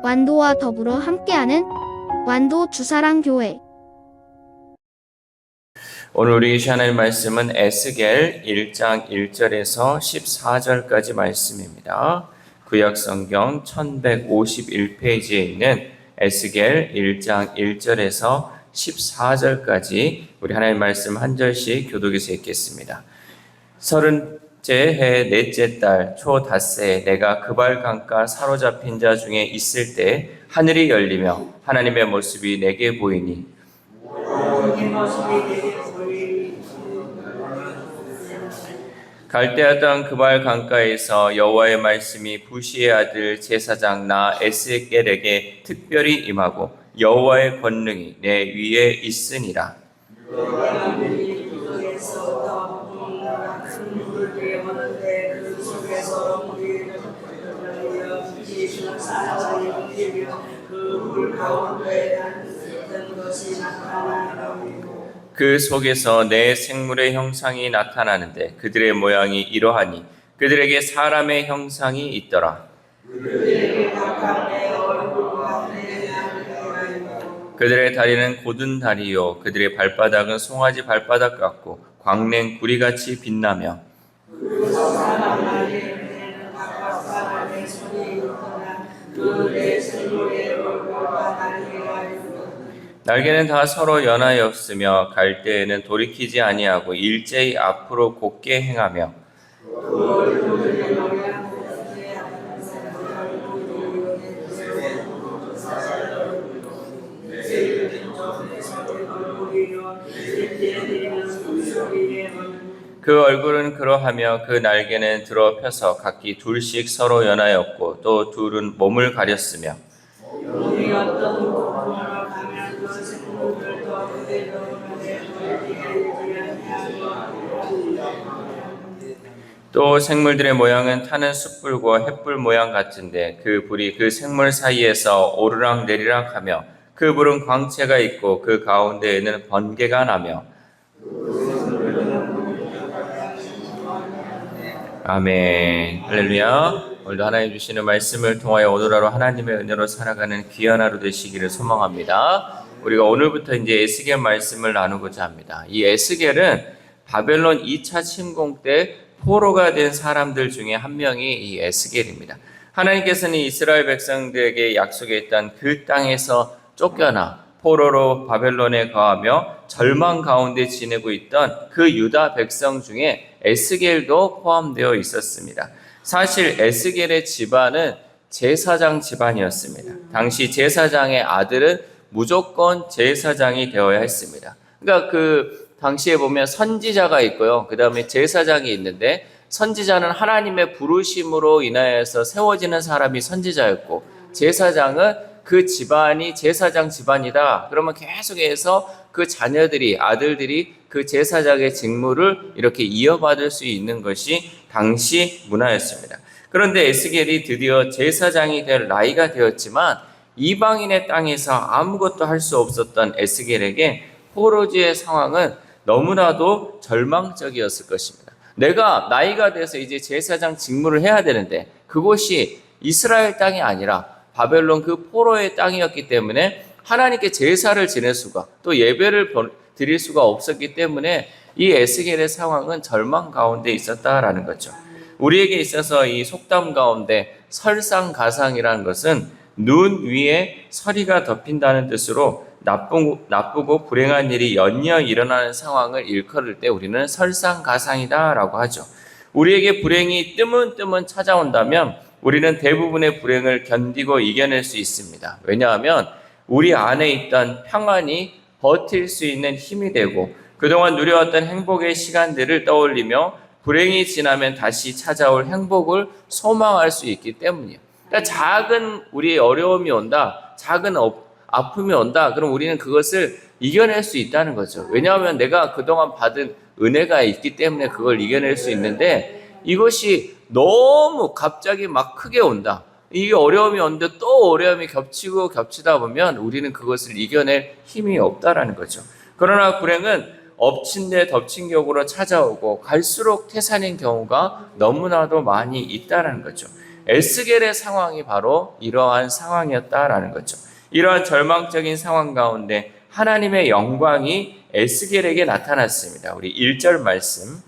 완도와 더불어 함께하는 완도 주사랑교회. 오늘 우리 계신 하나님 말씀은 에스겔 1장 1절에서 14절까지 말씀입니다. 구약성경 1151페이지에 있는 에스겔 1장 1절에서 14절까지 우리 하나님 말씀 한 절씩 교독해서 읽겠습니다. 30째 해 넷째 달 초 닷새 내가 그발 강가 사로잡힌 자 중에 있을 때 하늘이 열리며 하나님의 모습이 내게 보이니 갈대아 땅 그발 강가에서 여호와의 말씀이 부시의 아들 제사장 나 에스겔에게 특별히 임하고 여호와의 권능이 내 위에 있으니라. 그 속에서 내 생물의 형상이 나타나는데 그들의 모양이 이러하니 그들에게 사람의 형상이 있더라. 그들의 다리는 곧은 다리요 그들의 발바닥은 송아지 발바닥 같고 광랭 구리같이 빛나며 날개는 다 서로 연하였으며 갈 때에는 돌이키지 아니하고 일제히 앞으로 곧게 행하며 그 얼굴은 그러하며 그 날개는 들어 펴서 각기 둘씩 서로 연하였고 또 둘은 몸을 가렸으며 또 생물들의 모양은 타는 숯불과 횃불 모양 같은데 그 불이 그 생물 사이에서 오르락 내리락 하며 그 불은 광채가 있고 그 가운데에는 번개가 나며 아멘. 할렐루야. 오늘도 하나님 주시는 말씀을 통하여 오늘 하루 하나님의 은혜로 살아가는 귀한 하루 되시기를 소망합니다. 우리가 오늘부터 이제 에스겔 말씀을 나누고자 합니다. 이 에스겔은 바벨론 2차 침공 때 포로가 된 사람들 중에 한 명이 이 에스겔입니다. 하나님께서는 이스라엘 백성들에게 약속했던 그 땅에서 쫓겨나 포로로 바벨론에 거하며 절망 가운데 지내고 있던 그 유다 백성 중에 에스겔도 포함되어 있었습니다. 사실 에스겔의 집안은 제사장 집안이었습니다. 당시 제사장의 아들은 무조건 제사장이 되어야 했습니다. 그러니까 그 당시에 보면 선지자가 있고요. 그 다음에 제사장이 있는데 선지자는 하나님의 부르심으로 인하여서 세워지는 사람이 선지자였고 제사장은 그 집안이 제사장 집안이다. 그러면 계속해서 그 자녀들이 아들들이 그 제사장의 직무를 이렇게 이어받을 수 있는 것이 당시 문화였습니다. 그런데 에스겔이 드디어 제사장이 될 나이가 되었지만 이방인의 땅에서 아무것도 할 수 없었던 에스겔에게 포로지의 상황은 너무나도 절망적이었을 것입니다. 내가 나이가 돼서 이제 제사장 직무를 해야 되는데 그곳이 이스라엘 땅이 아니라 바벨론 그 포로의 땅이었기 때문에 하나님께 제사를 지낼 수가 또 예배를 드릴 수가 없었기 때문에 이 에스겔의 상황은 절망 가운데 있었다라는 거죠. 우리에게 있어서 이 속담 가운데 설상가상이라는 것은 눈 위에 서리가 덮인다는 뜻으로 나쁘고 불행한 일이 연이어 일어나는 상황을 일컬을 때 우리는 설상가상이다라고 하죠. 우리에게 불행이 뜨문뜨문 찾아온다면 우리는 대부분의 불행을 견디고 이겨낼 수 있습니다. 왜냐하면 우리 안에 있던 평안이 버틸 수 있는 힘이 되고 그동안 누려왔던 행복의 시간들을 떠올리며 불행이 지나면 다시 찾아올 행복을 소망할 수 있기 때문이에요. 그러니까 작은 우리의 어려움이 온다, 작은 아픔이 온다, 그럼 우리는 그것을 이겨낼 수 있다는 거죠. 왜냐하면 내가 그동안 받은 은혜가 있기 때문에 그걸 이겨낼 수 있는데 이것이 너무 갑자기 막 크게 온다. 이게 어려움이 오는데 또 어려움이 겹치다 보면 우리는 그것을 이겨낼 힘이 없다라는 거죠. 그러나 불행은 엎친 데 덮친 격으로 찾아오고 갈수록 태산인 경우가 너무나도 많이 있다라는 거죠. 에스겔의 상황이 바로 이러한 상황이었다라는 거죠. 이러한 절망적인 상황 가운데 하나님의 영광이 에스겔에게 나타났습니다. 우리 1절 말씀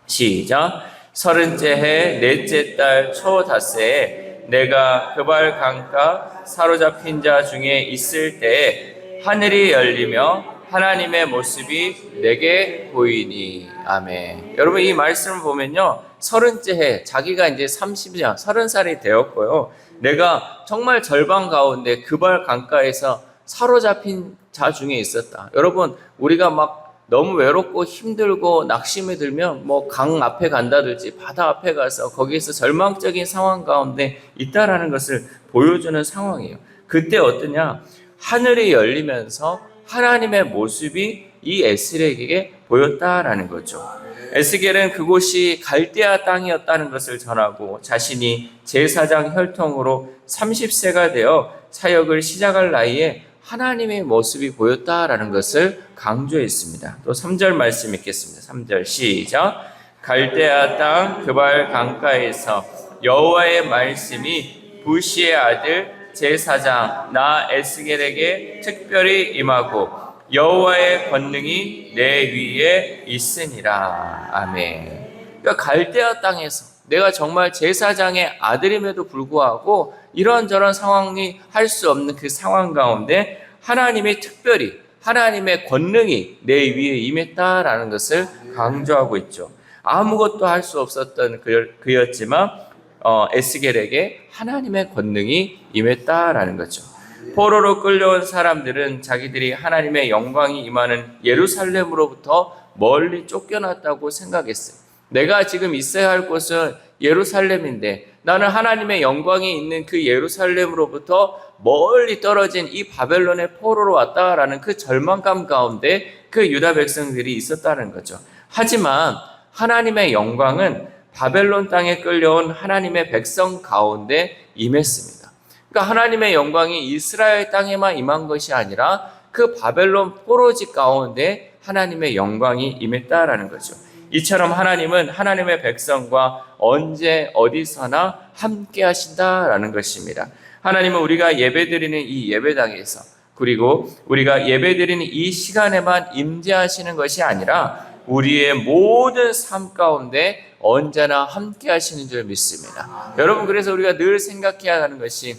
시작. 30째 해 넷째 달 초닷새에 내가 그발 강가 사로잡힌 자 중에 있을 때에 하늘이 열리며 하나님의 모습이 내게 보이니. 아멘. 여러분 이 말씀을 보면요, 30째 해 자기가 이제 30살이 되었고요, 내가 정말 절망 가운데 그발 강가에서 사로잡힌 자 중에 있었다. 여러분 우리가 막 너무 외롭고 힘들고 낙심이 들면 뭐 강 앞에 간다든지 바다 앞에 가서 거기에서 절망적인 상황 가운데 있다라는 것을 보여주는 상황이에요. 그때 어떠냐? 하늘이 열리면서 하나님의 모습이 이 에스겔에게 보였다라는 거죠. 에스겔은 그곳이 갈대아 땅이었다는 것을 전하고 자신이 제사장 혈통으로 30세가 되어 사역을 시작할 나이에 하나님의 모습이 보였다라는 것을 강조했습니다. 또 3절 말씀 읽겠습니다. 3절 시작. 갈대아 땅 그발 강가에서 여호와의 말씀이 부시의 아들 제사장 나 에스겔에게 특별히 임하고 여호와의 권능이 내 위에 있으니라. 아멘. 그러니까 갈대아 땅에서 내가 정말 제사장의 아들임에도 불구하고 이런저런 상황이 할 수 없는 그 상황 가운데 하나님이 특별히 하나님의 권능이 내 위에 임했다라는 것을 강조하고 있죠. 아무것도 할 수 없었던 그였지만 에스겔에게 하나님의 권능이 임했다라는 거죠. 포로로 끌려온 사람들은 자기들이 하나님의 영광이 임하는 예루살렘으로부터 멀리 쫓겨났다고 생각했어요. 내가 지금 있어야 할 곳은 예루살렘인데 나는 하나님의 영광이 있는 그 예루살렘으로부터 멀리 떨어진 이 바벨론의 포로로 왔다라는 그 절망감 가운데 그 유다 백성들이 있었다는 거죠. 하지만 하나님의 영광은 바벨론 땅에 끌려온 하나님의 백성 가운데 임했습니다. 그러니까 하나님의 영광이 이스라엘 땅에만 임한 것이 아니라 그 바벨론 포로지 가운데 하나님의 영광이 임했다라는 거죠. 이처럼 하나님은 하나님의 백성과 언제 어디서나 함께 하신다라는 것입니다. 하나님은 우리가 예배드리는 이 예배당에서 그리고 우리가 예배드리는 이 시간에만 임재하시는 것이 아니라 우리의 모든 삶 가운데 언제나 함께 하시는 줄 믿습니다. 여러분 그래서 우리가 늘 생각해야 하는 것이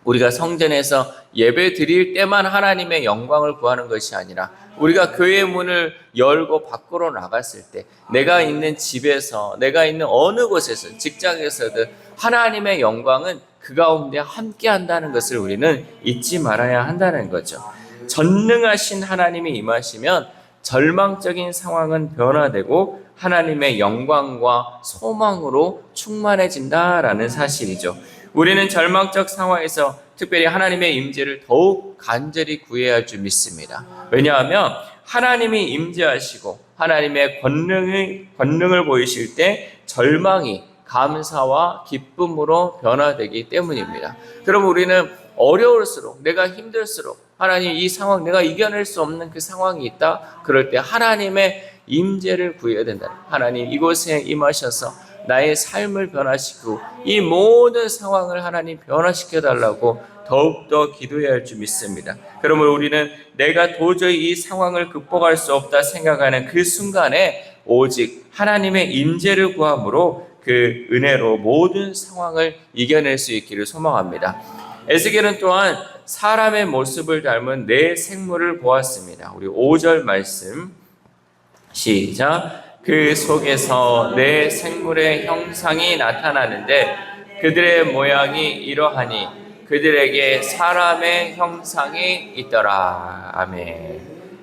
우리가 성전에서 예배 드릴 때만 하나님의 영광을 구하는 것이 아니라 우리가 교회 문을 열고 밖으로 나갔을 때 내가 있는 집에서 내가 있는 어느 곳에서 직장에서든 하나님의 영광은 그 가운데 함께 한다는 것을 우리는 잊지 말아야 한다는 거죠. 전능하신 하나님이 임하시면 절망적인 상황은 변화되고 하나님의 영광과 소망으로 충만해진다라는 사실이죠. 우리는 절망적 상황에서 특별히 하나님의 임재를 더욱 간절히 구해야 할 줄 믿습니다. 왜냐하면 하나님이 임재하시고 하나님의 권능을 보이실 때 절망이 감사와 기쁨으로 변화되기 때문입니다. 그럼 우리는 어려울수록 내가 힘들수록 하나님 이 상황 내가 이겨낼 수 없는 그 상황이 있다. 그럴 때 하나님의 임재를 구해야 된다. 하나님 이곳에 임하셔서 나의 삶을 변화시키고 이 모든 상황을 하나님 변화시켜 달라고 더욱더 기도해야 할 줄 믿습니다. 그러므로 우리는 내가 도저히 이 상황을 극복할 수 없다 생각하는 그 순간에 오직 하나님의 임재를 구함으로 그 은혜로 모든 상황을 이겨낼 수 있기를 소망합니다. 에스겔은 또한 사람의 모습을 닮은 네 생물을 보았습니다. 우리 5절 말씀 시작. 그 속에서 네 생물의 형상이 나타나는데 그들의 모양이 이러하니 그들에게 사람의 형상이 있더라. 아멘.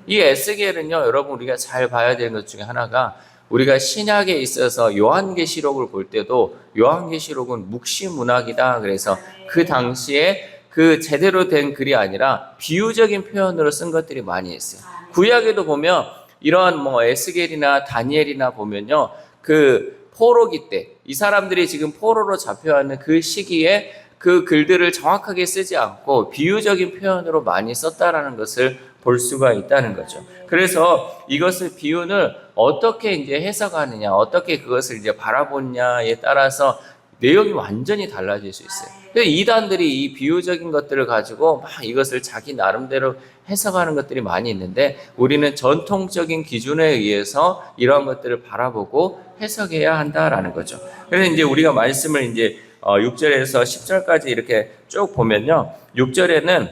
이 에스겔은요, 여러분 우리가 잘 봐야 되는 것 중에 하나가 우리가 신약에 있어서 요한계시록을 볼 때도 요한계시록은 묵시문학이다. 그래서 그 당시에 그 제대로 된 글이 아니라 비유적인 표현으로 쓴 것들이 많이 있어요. 구약에도 보면 이러한 에스겔이나 다니엘이나 보면요, 그 포로기 때 이 사람들이 지금 포로로 잡혀가는 그 시기에 그 글들을 정확하게 쓰지 않고 비유적인 표현으로 많이 썼다라는 것을 볼 수가 있다는 거죠. 그래서 이것을 비유를 어떻게 이제 해석하느냐, 어떻게 그것을 이제 바라보냐에 따라서 내용이 완전히 달라질 수 있어요. 근데 이단들이 이 비유적인 것들을 가지고 막 이것을 자기 나름대로 해석하는 것들이 많이 있는데 우리는 전통적인 기준에 의해서 이러한 것들을 바라보고 해석해야 한다라는 거죠. 그래서 이제 우리가 말씀을 이제 6절에서 10절까지 이렇게 쭉 보면요. 6절에는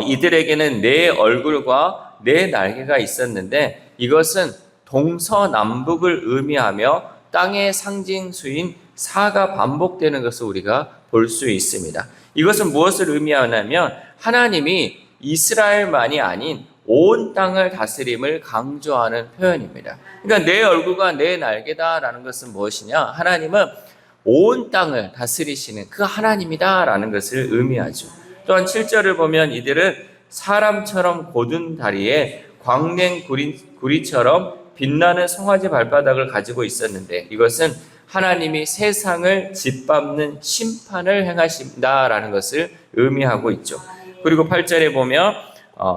이들에게는 네 얼굴과 네 날개가 있었는데 이것은 동서남북을 의미하며 땅의 상징수인 사가 반복되는 것을 우리가 볼 수 있습니다. 이것은 무엇을 의미하냐면 하나님이 이스라엘만이 아닌 온 땅을 다스림을 강조하는 표현입니다. 그러니까 내 얼굴과 내 날개다라는 것은 무엇이냐? 하나님은 온 땅을 다스리시는 그 하나님이다라는 것을 의미하죠. 또한 7절을 보면 이들은 사람처럼 곧은 다리에 광냉 구리처럼 빛나는 송아지 발바닥을 가지고 있었는데 이것은 하나님이 세상을 짓밟는 심판을 행하신다라는 것을 의미하고 있죠. 그리고 8절에 보면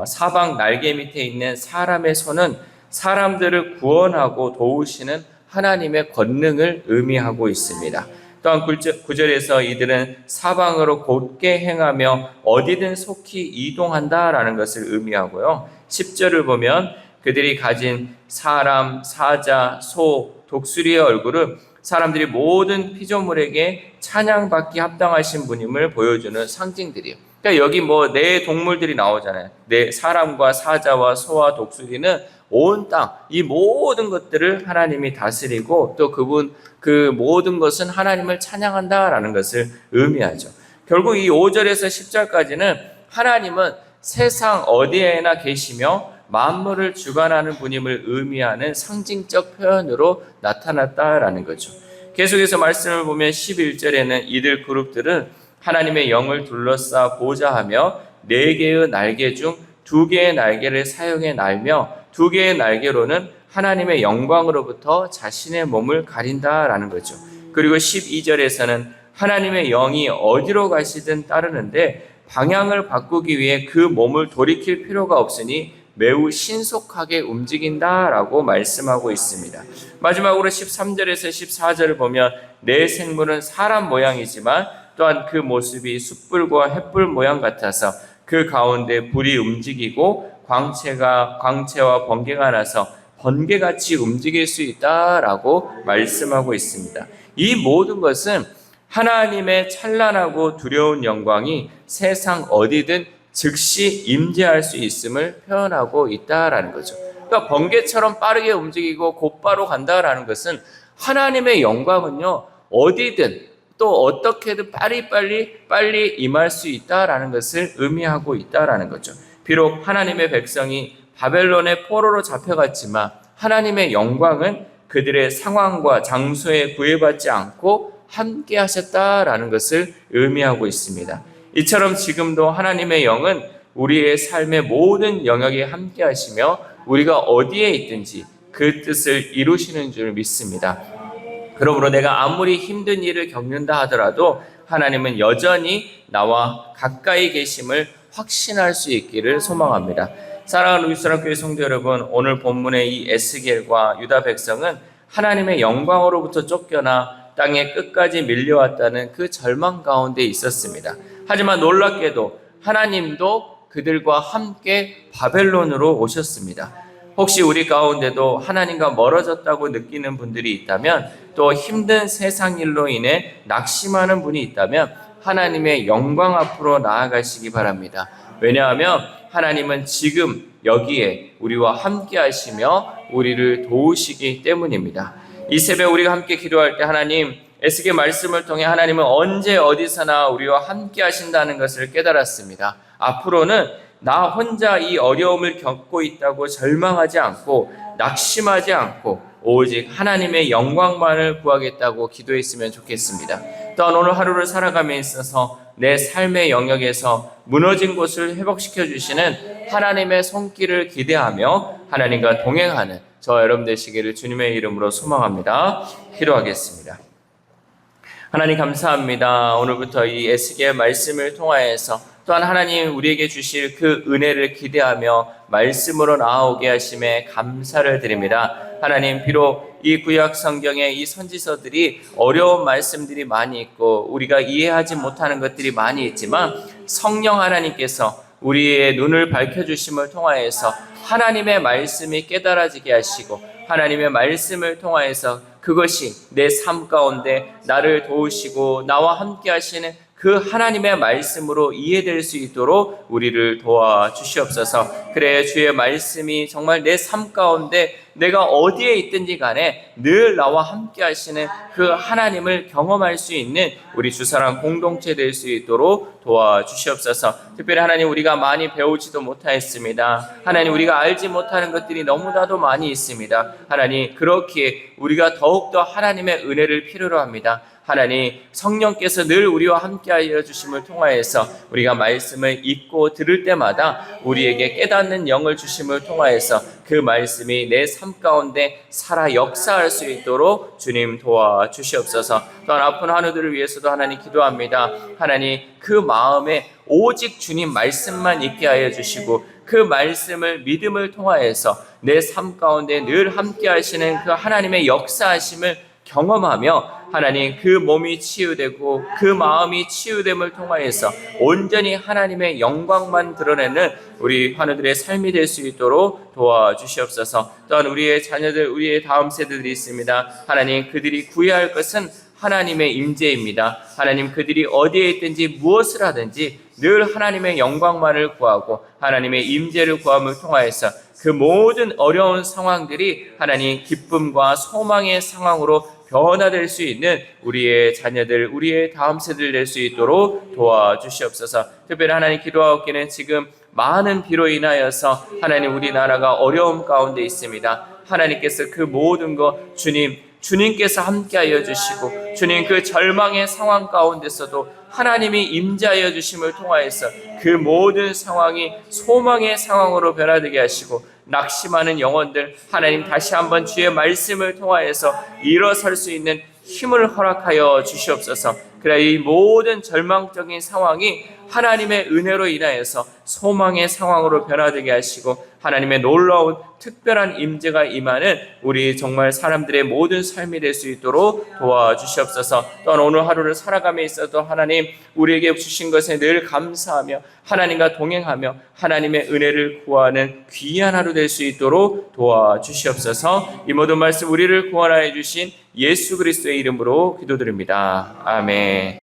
사방 날개 밑에 있는 사람의 손은 사람들을 구원하고 도우시는 하나님의 권능을 의미하고 있습니다. 또한 9절에서 이들은 사방으로 곧게 행하며 어디든 속히 이동한다라는 것을 의미하고요. 10절을 보면 그들이 가진 사람, 사자, 소, 독수리의 얼굴은 사람들이 모든 피조물에게 찬양받기 합당하신 분임을 보여주는 상징들이에요. 그러니까 여기 네 동물들이 나오잖아요. 네 사람과 사자와 소와 독수리는 온 땅, 이 모든 것들을 하나님이 다스리고 또 그 모든 것은 하나님을 찬양한다라는 것을 의미하죠. 결국 이 5절에서 10절까지는 하나님은 세상 어디에나 계시며 만물을 주관하는 분임을 의미하는 상징적 표현으로 나타났다라는 거죠. 계속해서 말씀을 보면 11절에는 이들 그룹들은 하나님의 영을 둘러싸 보좌하며 4개의 날개 중 2개의 날개를 사용해 날며 2개의 날개로는 하나님의 영광으로부터 자신의 몸을 가린다라는 거죠. 그리고 12절에서는 하나님의 영이 어디로 가시든 따르는데 방향을 바꾸기 위해 그 몸을 돌이킬 필요가 없으니 매우 신속하게 움직인다라고 말씀하고 있습니다. 마지막으로 13절에서 14절을 보면 내 생물은 사람 모양이지만 또한 그 모습이 숯불과 횃불 모양 같아서 그 가운데 불이 움직이고 광채와 번개가 나서 번개같이 움직일 수 있다라고 말씀하고 있습니다. 이 모든 것은 하나님의 찬란하고 두려운 영광이 세상 어디든 즉시 임재할 수 있음을 표현하고 있다라는 거죠. 그러니까 번개처럼 빠르게 움직이고 곧바로 간다라는 것은 하나님의 영광은요 어디든 또 어떻게든 빨리 임할 수 있다라는 것을 의미하고 있다라는 거죠. 비록 하나님의 백성이 바벨론의 포로로 잡혀갔지만 하나님의 영광은 그들의 상황과 장소에 구애받지 않고 함께 하셨다라는 것을 의미하고 있습니다. 이처럼 지금도 하나님의 영은 우리의 삶의 모든 영역에 함께 하시며 우리가 어디에 있든지 그 뜻을 이루시는 줄 믿습니다. 그러므로 내가 아무리 힘든 일을 겪는다 하더라도 하나님은 여전히 나와 가까이 계심을 확신할 수 있기를 소망합니다. 사랑하는 루이스랑교회 성도 여러분, 오늘 본문의 이 에스겔과 유다 백성은 하나님의 영광으로부터 쫓겨나 땅의 끝까지 밀려왔다는 그 절망 가운데 있었습니다. 하지만 놀랍게도 하나님도 그들과 함께 바벨론으로 오셨습니다. 혹시 우리 가운데도 하나님과 멀어졌다고 느끼는 분들이 있다면, 또 힘든 세상 일로 인해 낙심하는 분이 있다면 하나님의 영광 앞으로 나아가시기 바랍니다. 왜냐하면 하나님은 지금 여기에 우리와 함께 하시며 우리를 도우시기 때문입니다. 이 새벽 우리가 함께 기도할 때 하나님, 에스겔 말씀을 통해 하나님은 언제 어디서나 우리와 함께 하신다는 것을 깨달았습니다. 앞으로는 나 혼자 이 어려움을 겪고 있다고 절망하지 않고 낙심하지 않고 오직 하나님의 영광만을 구하겠다고 기도했으면 좋겠습니다. 또한 오늘 하루를 살아감에 있어서 내 삶의 영역에서 무너진 곳을 회복시켜 주시는 하나님의 손길을 기대하며 하나님과 동행하는 저 여러분 되시기를 주님의 이름으로 소망합니다. 기도하겠습니다. 하나님 감사합니다. 오늘부터 이 에스겔 말씀을 통하여서 또한 하나님 우리에게 주실 그 은혜를 기대하며 말씀으로 나아오게 하심에 감사를 드립니다. 하나님, 비록 이 구약 성경의 이 선지서들이 어려운 말씀들이 많이 있고 우리가 이해하지 못하는 것들이 많이 있지만 성령 하나님께서 우리의 눈을 밝혀주심을 통하여서 하나님의 말씀이 깨달아지게 하시고 하나님의 말씀을 통하여서 그것이 내 삶 가운데 나를 도우시고 나와 함께 하시는 그 하나님의 말씀으로 이해될 수 있도록 우리를 도와주시옵소서. 그래 주의 말씀이 정말 내 삶 가운데 내가 어디에 있든지 간에 늘 나와 함께 하시는 그 하나님을 경험할 수 있는 우리 주사랑 공동체 될 수 있도록 도와주시옵소서. 특별히 하나님, 우리가 많이 배우지도 못하였습니다. 하나님, 우리가 알지 못하는 것들이 너무나도 많이 있습니다. 하나님, 그렇기에 우리가 더욱더 하나님의 은혜를 필요로 합니다. 하나님, 성령께서 늘 우리와 함께하여 주심을 통하여서 우리가 말씀을 읽고 들을 때마다 우리에게 깨닫는 영을 주심을 통하여서 그 말씀이 내 삶 가운데 살아 역사할 수 있도록 주님 도와주시옵소서. 또한 아픈 환우들을 위해서도 하나님 기도합니다. 하나님, 그 마음에 오직 주님 말씀만 있게 하여 주시고 그 말씀을 믿음을 통하여서 내 삶 가운데 늘 함께 하시는 그 하나님의 역사하심을 경험하며 하나님, 그 몸이 치유되고 그 마음이 치유됨을 통하여서 온전히 하나님의 영광만 드러내는 우리 환우들의 삶이 될 수 있도록 도와주시옵소서. 또한 우리의 자녀들, 우리의 다음 세대들이 있습니다. 하나님, 그들이 구해야 할 것은 하나님의 임재입니다. 하나님, 그들이 어디에 있든지 무엇을 하든지 늘 하나님의 영광만을 구하고 하나님의 임재를 구함을 통하여서 그 모든 어려운 상황들이 하나님 기쁨과 소망의 상황으로 변화될 수 있는 우리의 자녀들, 우리의 다음 세대를 될 수 있도록 도와주시옵소서. 특별히 하나님, 기도하옵기는 지금 많은 비로 인하여서 하나님, 우리나라가 어려움 가운데 있습니다. 하나님께서 그 모든 것 주님께서 함께하여 주시고 주님, 그 절망의 상황 가운데서도 하나님이 임재하여 주심을 통하여서 그 모든 상황이 소망의 상황으로 변화되게 하시고 낙심하는 영혼들, 하나님 다시 한번 주의 말씀을 통하여서 일어설 수 있는 힘을 허락하여 주시옵소서. 그래 이 모든 절망적인 상황이 하나님의 은혜로 인하여서 소망의 상황으로 변화되게 하시고 하나님의 놀라운 특별한 임재가 임하는 우리 정말 사람들의 모든 삶이 될 수 있도록 도와주시옵소서. 또한 오늘 하루를 살아감에 있어도 하나님, 우리에게 주신 것에 늘 감사하며 하나님과 동행하며 하나님의 은혜를 구하는 귀한 하루 될 수 있도록 도와주시옵소서. 이 모든 말씀 우리를 구원하여 주신 예수 그리스도의 이름으로 기도드립니다. 아멘.